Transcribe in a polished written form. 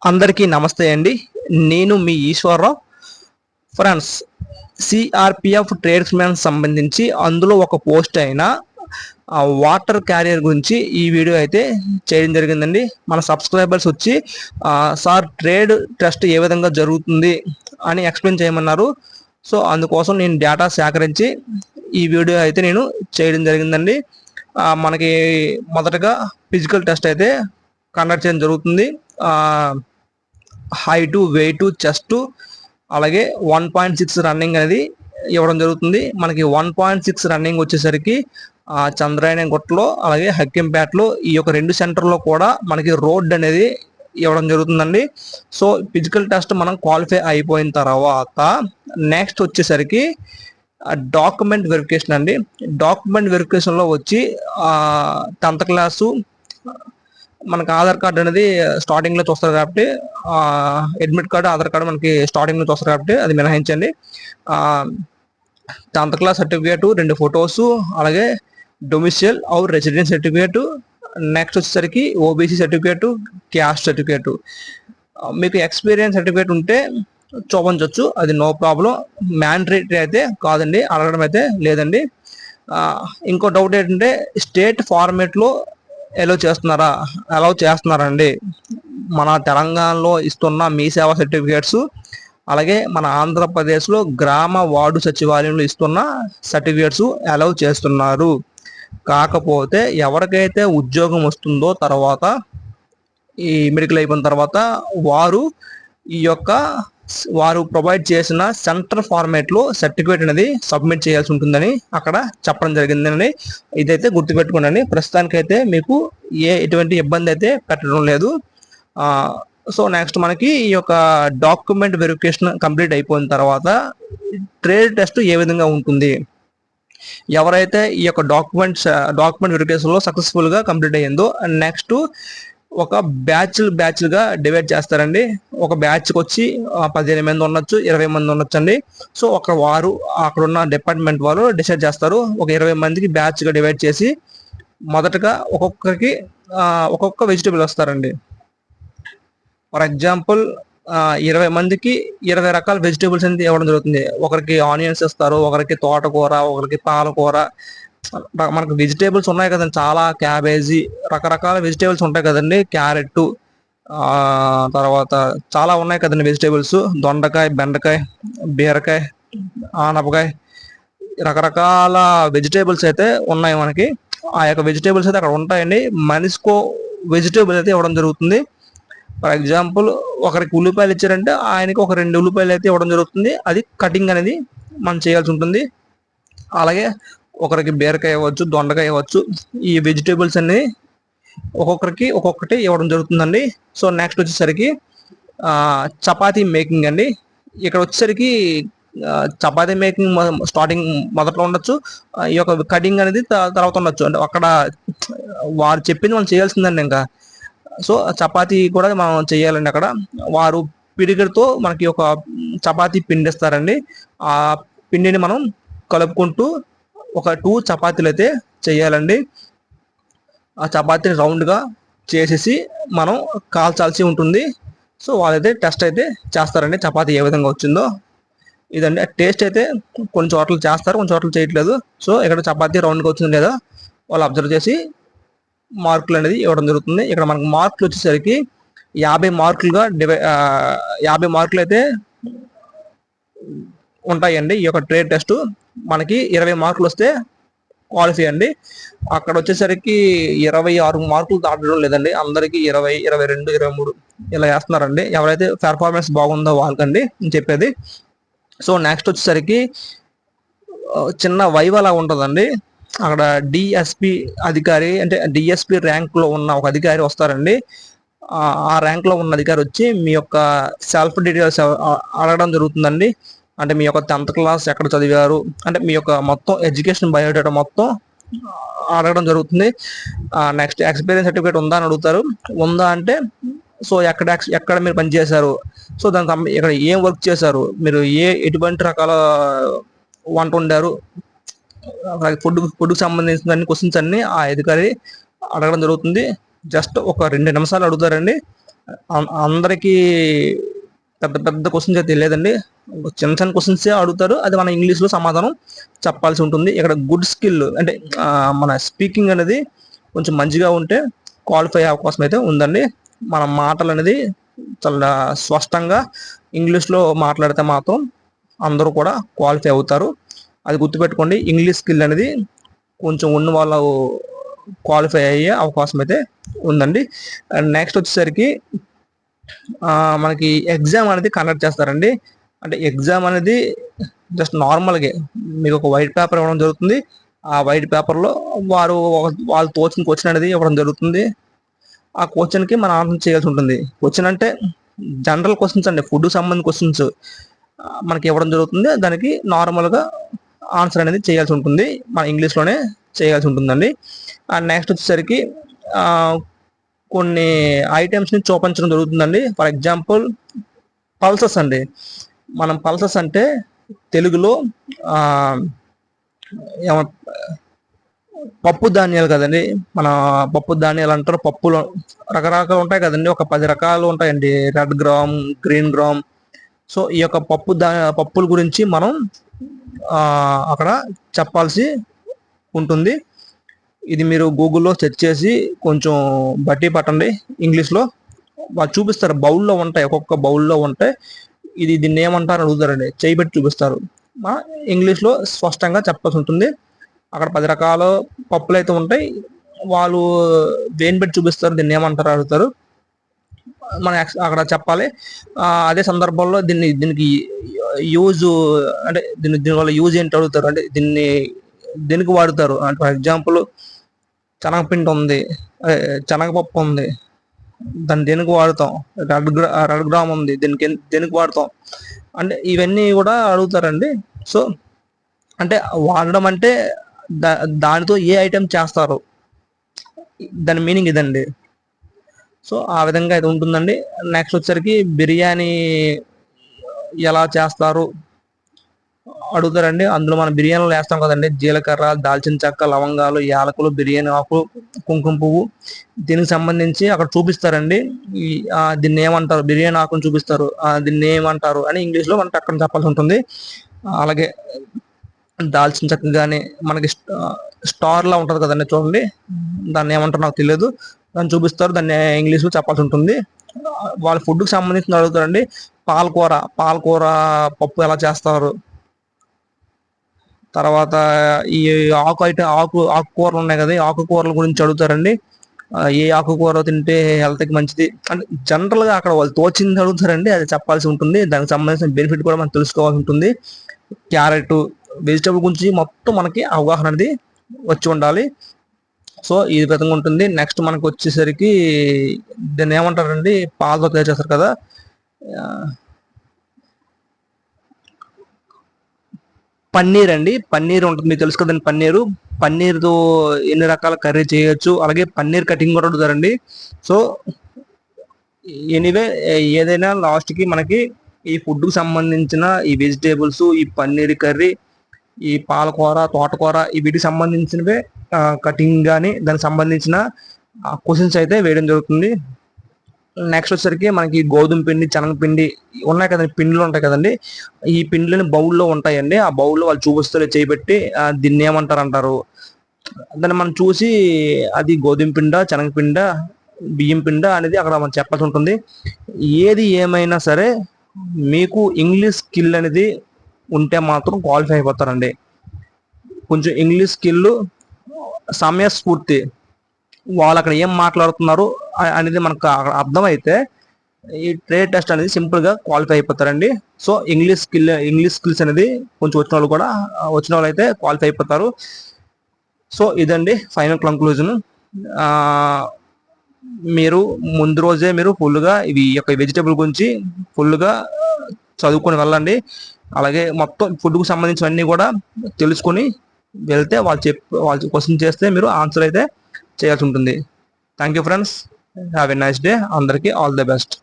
అందరికీ నమస్తే అండి. నేను మీ ఈశ్వరరావు. ఫ్రెండ్స్, సిఆర్పిఎఫ్ ట్రేడ్స్మెన్ సంబంధించి అందులో ఒక పోస్ట్ అయిన వాటర్ క్యారియర్ గురించి ఈ వీడియో అయితే చేయడం జరిగిందండి. మన సబ్స్క్రైబర్స్ వచ్చి సార్ ట్రేడ్ టెస్ట్ ఏ విధంగా జరుగుతుంది అని ఎక్స్ప్లెయిన్ చేయమన్నారు. సో అందుకోసం నేను డేటా సేకరించి ఈ వీడియో అయితే నేను చేయడం జరిగిందండి. మనకి మొదటగా ఫిజికల్ టెస్ట్ అయితే కండక్ట్ చేయడం జరుగుతుంది. హైటు, వెయిట్, చెస్ట్, అలాగే 1.6 రన్నింగ్ అనేది ఇవ్వడం జరుగుతుంది. మనకి 1.6 రన్నింగ్ వచ్చేసరికి చంద్రాయణ గుట్టలో అలాగే హక్కింపేటలో ఈ యొక్క 2 సెంటర్లో కూడా మనకి రోడ్ అనేది ఇవ్వడం జరుగుతుందండి. సో ఫిజికల్ టెస్ట్ మనం క్వాలిఫై అయిపోయిన తర్వాత నెక్స్ట్ వచ్చేసరికి డాక్యుమెంట్ వెరిఫికేషన్ అండి. డాక్యుమెంట్ వెరిఫికేషన్లో వచ్చి 10th క్లాసు, మనకి ఆధార్ కార్డు అనేది స్టార్టింగ్లో చూస్తారు కాబట్టి, అడ్మిట్ కార్డు, ఆధార్ కార్డు మనకి స్టార్టింగ్లో చూస్తారు కాబట్టి అది మినహాయించండి. 10th క్లాస్ సర్టిఫికేట్, 2 ఫొటోస్, అలాగే డొమిసియల్ ఆర్ రెసిడెన్స్ సర్టిఫికేట్, నెక్స్ట్ వచ్చేసరికి ఓబీసీ సర్టిఫికేట్, క్యాస్ట్ సర్టిఫికేట్. మీకు ఎక్స్పీరియన్స్ సర్టిఫికేట్ ఉంటే చూపించవచ్చు, అది నో ప్రాబ్లం. మ్యాండేటరీ అయితే కాదండి, అడగడం అయితే లేదండి. ఇంకో డౌట్ ఏంటంటే స్టేట్ ఫార్మేట్లో అలౌ చేస్తున్నారండి. మన తెలంగాణలో ఇస్తున్న మీ సేవా సర్టిఫికేట్స్, అలాగే మన ఆంధ్రప్రదేశ్లో గ్రామ వార్డు సచివాలయంలో ఇస్తున్న సర్టిఫికేట్స్ అలౌ చేస్తున్నారు. కాకపోతే ఎవరికైతే ఉద్యోగం వస్తుందో తర్వాత, ఈ మెడికల్ అయిపోయిన తర్వాత వారు ప్రొవైడ్ చేసిన సెంటర్ ఫార్మేట్లో సర్టిఫికేట్ అనేది సబ్మిట్ చేయాల్సి ఉంటుందని అక్కడ చెప్పడం జరిగిందని ఇదైతే గుర్తుపెట్టుకోండి. ప్రస్తుతానికైతే మీకు ఎటువంటి ఇబ్బంది అయితే పెట్టడం లేదు. సో నెక్స్ట్ మనకి ఈ యొక్క డాక్యుమెంట్ వెరిఫికేషన్ కంప్లీట్ అయిపోయిన తర్వాత ట్రేడ్ టెస్ట్ ఏ విధంగా ఉంటుంది, ఎవరైతే ఈ యొక్క డాక్యుమెంట్ వెరిఫికేషన్లో సక్సెస్ఫుల్గా కంప్లీట్ అయ్యిందో నెక్స్ట్ ఒక బ్యాచ్లుగా డివైడ్ చేస్తారండి. ఒక బ్యాచ్కి వచ్చి 15 మంది ఉండొచ్చు, 20 మంది ఉండొచ్చు అండి. సో అక్కడున్న డిపార్ట్మెంట్ వాళ్ళు డిసైడ్ చేస్తారు. ఒక 20 మందికి బ్యాచ్గా డివైడ్ చేసి మొదటగా ఒక్కొక్క వెజిటేబుల్ వస్తారండి. ఫర్ ఎగ్జాంపుల్ 20 మందికి 20 రకాల వెజిటేబుల్స్ అనేది ఇవ్వడం జరుగుతుంది. ఒకరికి ఆనియన్స్ ఇస్తారు, ఒకరికి తోటకూర, ఒకరికి పాలకూర. మనకు వెజిటేబుల్స్ ఉన్నాయి కదండి, చాలా క్యాబేజీ, రకరకాల వెజిటేబుల్స్ ఉంటాయి కదండి, క్యారెట్, తర్వాత చాలా ఉన్నాయి కదండి వెజిటేబుల్స్, దొండకాయ, బెండకాయ, బీరకాయ, ఆనపకాయ, రకరకాల వెజిటేబుల్స్ అయితే ఉన్నాయి మనకి. ఆ యొక్క వెజిటేబుల్స్ అయితే అక్కడ ఉంటాయండి. మనిషికో వెజిటేబుల్ అయితే ఇవ్వడం జరుగుతుంది. ఫర్ ఎగ్జాంపుల్ ఒకరికి ఉల్లిపాయలు ఇచ్చారంటే ఆయనకి ఒక 2 ఉల్లిపాయలు అయితే ఇవ్వడం జరుగుతుంది. అది కటింగ్ అనేది మనం చేయాల్సి ఉంటుంది. అలాగే ఒకరికి బీరకాయ ఇవ్వచ్చు, దొండకాయ ఇవ్వచ్చు. ఈ వెజిటేబుల్స్ అన్ని ఒక్కొక్కరికి ఒక్కొక్కటి ఇవ్వడం జరుగుతుందండి. సో నెక్స్ట్ వచ్చేసరికి చపాతీ మేకింగ్ అండి. ఇక్కడ వచ్చేసరికి చపాతీ మేకింగ్ స్టార్టింగ్ మొదట్లో ఉండొచ్చు, ఈ యొక్క కటింగ్ అనేది తర్వాత ఉండొచ్చు. అంటే అక్కడ వారు చెప్పింది మనం చేయాల్సిందండి. ఇంకా సో చపాతీ కూడా మనం చేయాలండి. అక్కడ వారు పిడిగడితో మనకి ఒక చపాతీ పిండి ఇస్తారండి. ఆ పిండిని మనం కలుపుకుంటూ ఒక 2 చపాతీలు అయితే చేయాలండి. ఆ చపాతీని రౌండ్గా చేసేసి మనం కాల్చాల్సి ఉంటుంది. సో వాళ్ళైతే టెస్ట్ అయితే చేస్తారండి, చపాతీ ఏ విధంగా వచ్చిందో. ఇదండి టేస్ట్ అయితే కొన్ని చోట్ల చేస్తారు, కొన్ని చోట్ల చేయట్లేదు. సో ఇక్కడ చపాతీ రౌండ్గా వచ్చింది లేదా వాళ్ళు అబ్జర్వ్ చేసి మార్కులు అనేది ఇవ్వడం జరుగుతుంది. ఇక్కడ మనకు మార్కులు వచ్చేసరికి 50 మార్కులుగా 50 మార్కులు అయితే ఉంటాయండి. ఈ యొక్క ట్రేడ్ టెస్ట్ మనకి 20 మార్కులు వస్తే క్వాలిఫై అండి. అక్కడ వచ్చేసరికి 26 మార్కులు దాటడం లేదండి. అందరికీ 20, 22, 23 ఇలా వేస్తున్నారండి. ఎవరైతే పెర్ఫార్మెన్స్ బాగుందో వాళ్ళకండి నేను చెప్పేది. సో నెక్స్ట్ వచ్చేసరికి చిన్న వైవాలా ఉంటుందండి. అక్కడ డిఎస్పి అధికారి, అంటే డిఎస్పి ర్యాంక్లో ఉన్న ఒక అధికారి వస్తారండి. ఆ ర్యాంక్లో ఉన్న అధికారి వచ్చి మీ యొక్క సెల్ఫ్ డీటెయిల్స్ అడగడం జరుగుతుందండి. అంటే మీ యొక్క 10th క్లాస్ ఎక్కడ చదివారు, అంటే మీ యొక్క మొత్తం ఎడ్యుకేషన్ బయోడేటా మొత్తం అడగడం జరుగుతుంది. నెక్స్ట్ ఎక్స్పీరియన్స్ సర్టిఫికేట్ ఉందా అని అడుగుతారు. ఉందా అంటే సో ఎక్కడ మీరు పనిచేశారు, సో దానికి ఇక్కడ ఏం వర్క్ చేశారు, మీరు ఎటువంటి రకాల వంట వండారు, ఫుడ్కి సంబంధించిన అన్ని క్వశ్చన్స్ అన్ని ఆ అధికారి అడగడం జరుగుతుంది. జస్ట్ ఒక 2 నిమిషాలు అడుగుతారండి. అందరికీ పెద్ద పెద్ద క్వశ్చన్స్ అయితే తెలియదండి, చిన్న చిన్న క్వశ్చన్సే అడుగుతారు, అది మన ఇంగ్లీష్లో సమాధానం చెప్పాల్సి ఉంటుంది. ఇక్కడ గుడ్ స్కిల్ అంటే మన స్పీకింగ్ అనేది కొంచెం మంచిగా ఉంటే క్వాలిఫై అయ్యే అవకాశం అయితే ఉందండి. మన మాటలు అనేది చాలా స్పష్టంగా ఇంగ్లీష్లో మాట్లాడితే మాత్రం అందరూ కూడా క్వాలిఫై అవుతారు. అది గుర్తుపెట్టుకోండి. ఇంగ్లీష్ స్కిల్ అనేది కొంచెం ఉన్న వాళ్ళు క్వాలిఫై అయ్యే అవకాశం అయితే ఉందండి. అండ్ నెక్స్ట్ వచ్చేసరికి మనకి ఎగ్జామ్ అనేది కండక్ట్ చేస్తారండి. అంటే ఎగ్జామ్ అనేది జస్ట్ నార్మల్గా మీకు ఒక వైట్ పేపర్ ఇవ్వడం జరుగుతుంది. ఆ వైట్ పేపర్లో వాళ్ళు తోచిన క్వశ్చన్ అనేది ఇవ్వడం జరుగుతుంది. ఆ క్వశ్చన్కి మనం ఆన్సర్ చేయాల్సి ఉంటుంది. క్వశ్చన్ అంటే జనరల్ క్వశ్చన్స్ అండి, ఫుడ్ సంబంధించిన క్వశ్చన్స్ మనకి ఇవ్వడం జరుగుతుంది. దానికి నార్మల్గా ఆన్సర్ అనేది చేయాల్సి ఉంటుంది, మన ఇంగ్లీష్లోనే చేయాల్సి ఉంటుందండి. అండ్ నెక్స్ట్ వచ్చేసరికి కొన్ని ఐటమ్స్ని చూపించడం జరుగుతుందండి. ఫర్ ఎగ్జాంపుల్ పల్సెస్ అండి. మనం పల్సెస్ అంటే తెలుగులో పప్పు ధాన్యాలు కదండి. మన పప్పు ధాన్యాలు అంటారు. పప్పులు రకరకాలు ఉంటాయి కదండి, ఒక 10 రకాలు ఉంటాయండి, red gram, green gram. So ఈ యొక్క పప్పుల గురించి మనం అక్కడ చెప్పాల్సి ఉంటుంది. ఇది మీరు గూగుల్లో సెర్చ్ చేసి కొంచెం బట్టి పట్టండి. ఇంగ్లీష్లో వాళ్ళు చూపిస్తారు, బౌల్లో ఉంటాయి, ఒక్కొక్క బౌల్లో ఉంటాయి. దీన్ని ఏమంటారు అడుగుతారండి, చేయి పెట్టి చూపిస్తారు. ఇంగ్లీష్లో స్పష్టంగా చెప్పాల్సి ఉంటుంది. అక్కడ 10 రకాల పప్పులు అయితే ఉంటాయి, వాళ్ళు దేని పెట్టి చూపిస్తారు, దీన్ని ఏమంటారు అడుగుతారు, మనం అక్కడ చెప్పాలి. అదే సందర్భంలో దీనికి యూజ్ అంటే దీనివల్ల యూజ్ ఏంటి అడుగుతారు, అంటే దీనికి వాడుతారు. అంటే ఫర్ ఎగ్జాంపుల్ శనగపిండి ఉంది, శనగపప్పు ఉంది, దాన్ని దేనికి వాడుతాం, రెడ్ గ్రామ్ ఉంది, దేనికి వాడతాం అంటే ఇవన్నీ కూడా అడుగుతారండి. సో అంటే వాడడం అంటే దానితో ఏ ఐటెం చేస్తారు, దాని మీనింగ్ ఇదండి. సో ఆ విధంగా ఇది ఉంటుందండి. నెక్స్ట్ వచ్చేసరికి బిర్యానీ ఎలా చేస్తారు అడుగుతారండి. అందులో మనం బిర్యానీలో వేస్తాం కదండి, జీలకర్ర, దాల్చిన చెక్క, లవంగాలు, యాలకులు, బిర్యానీ ఆకు, కుంకుమ పువ్వు, దీనికి సంబంధించి అక్కడ చూపిస్తారండి. దీన్ని ఏమంటారు, బిర్యానీ ఆకుని చూపిస్తారు, దీన్ని ఏమంటారు అని ఇంగ్లీష్లో మనకి అక్కడ చెప్పాల్సి ఉంటుంది. అలాగే దాల్చిన చెక్క కానీ మనకి స్టార్లా ఉంటుంది కదండి, చూడండి, దాన్ని ఏమంటారు నాకు తెలియదు, దాన్ని చూపిస్తారు, దాన్ని ఇంగ్లీష్లో చెప్పాల్సి ఉంటుంది. వాళ్ళ ఫుడ్కి సంబంధించిన అడుగుతారండి. పాలకూర పప్పు ఎలా చేస్తారు, తర్వాత ఈ ఆకుకూరలు ఉన్నాయి కదా, ఆకుకూరల గురించి అడుగుతారండి. ఏ ఆకుకూర తింటే హెల్త్కి మంచిది అంటే జనరల్గా అక్కడ వాళ్ళు తోచింది అడుగుతారండి, అది చెప్పాల్సి ఉంటుంది. దానికి సంబంధించిన బెనిఫిట్ కూడా మనం తెలుసుకోవాల్సి ఉంటుంది. క్యారెట్, వెజిటబుల్ గురించి మొత్తం మనకి అవగాహన అనేది వచ్చి ఉండాలి. సో ఈ విధంగా ఉంటుంది. నెక్స్ట్ మనకు వచ్చేసరికి దీన్ని ఏమంటారండి, పాలతో తయారు చేస్తారు కదా, పన్నీర్ అండి. పన్నీర్ ఉంటుంది, మీకు తెలుసు కదండి. పన్నీర్తో ఎన్ని రకాల కర్రీ చేయొచ్చు, అలాగే పన్నీర్ కటింగ్ కూడా అడుగుతారండి. సో ఎనీవే ఏదైనా లాస్ట్కి మనకి ఈ ఫుడ్కి సంబంధించిన ఈ వెజిటేబుల్స్, ఈ పన్నీర్ కర్రీ, ఈ పాలకూర, తోటకూర, వీటికి సంబంధించినవే కటింగ్ కానీ దానికి సంబంధించిన క్వశ్చన్స్ అయితే వేయడం జరుగుతుంది. నెక్స్ట్ వచ్చేసరికి మనకి గోధుమ పిండి, శనగపిండి ఉన్నాయి కదండి, పిండిలు ఉంటాయి కదండి, ఈ పిండిలని బౌల్లో ఉంటాయండి. ఆ బౌల్లో వాళ్ళు చూపిస్తారు చేయబెట్టి, దీన్ని ఏమంటారు, దాన్ని మనం చూసి అది గోధుమ పిండ, శనగపిండ, బియ్యం పిండ అనేది అక్కడ మనం చెప్పాల్సి ఉంటుంది. ఏది ఏమైనా సరే మీకు ఇంగ్లీష్ స్కిల్ అనేది ఉంటే మాత్రం క్వాలిఫై అయిపోతారండి. కొంచెం ఇంగ్లీష్ స్కిల్, సమయస్ఫూర్తి, వాళ్ళు అక్కడ ఏం మాట్లాడుతున్నారు అనేది మనకు అర్థమైతే ఈ ట్రేడ్ టెస్ట్ అనేది సింపుల్గా క్వాలిఫై అయిపోతారండి. సో ఇంగ్లీష్ స్కిల్స్ అనేది కొంచెం వచ్చిన వాళ్ళు అయితే క్వాలిఫై అయిపోతారు. సో ఇదండి ఫైనల్ కంక్లూజన్. మీరు ముందు రోజే మీరు ఫుల్గా ఈ యొక్క వెజిటేబుల్ గురించి ఫుల్గా చదువుకొని వెళ్ళండి. అలాగే మొత్తం ఫుడ్కు సంబంధించినవన్నీ కూడా తెలుసుకొని వెళ్తే వాళ్ళు క్వశ్చన్ చేస్తే మీరు ఆన్సర్ అయితే చేయాల్సి ఉంటుంది. Thank you friends, have a nice day. అందరికీ ఆల్ ది బెస్ట్.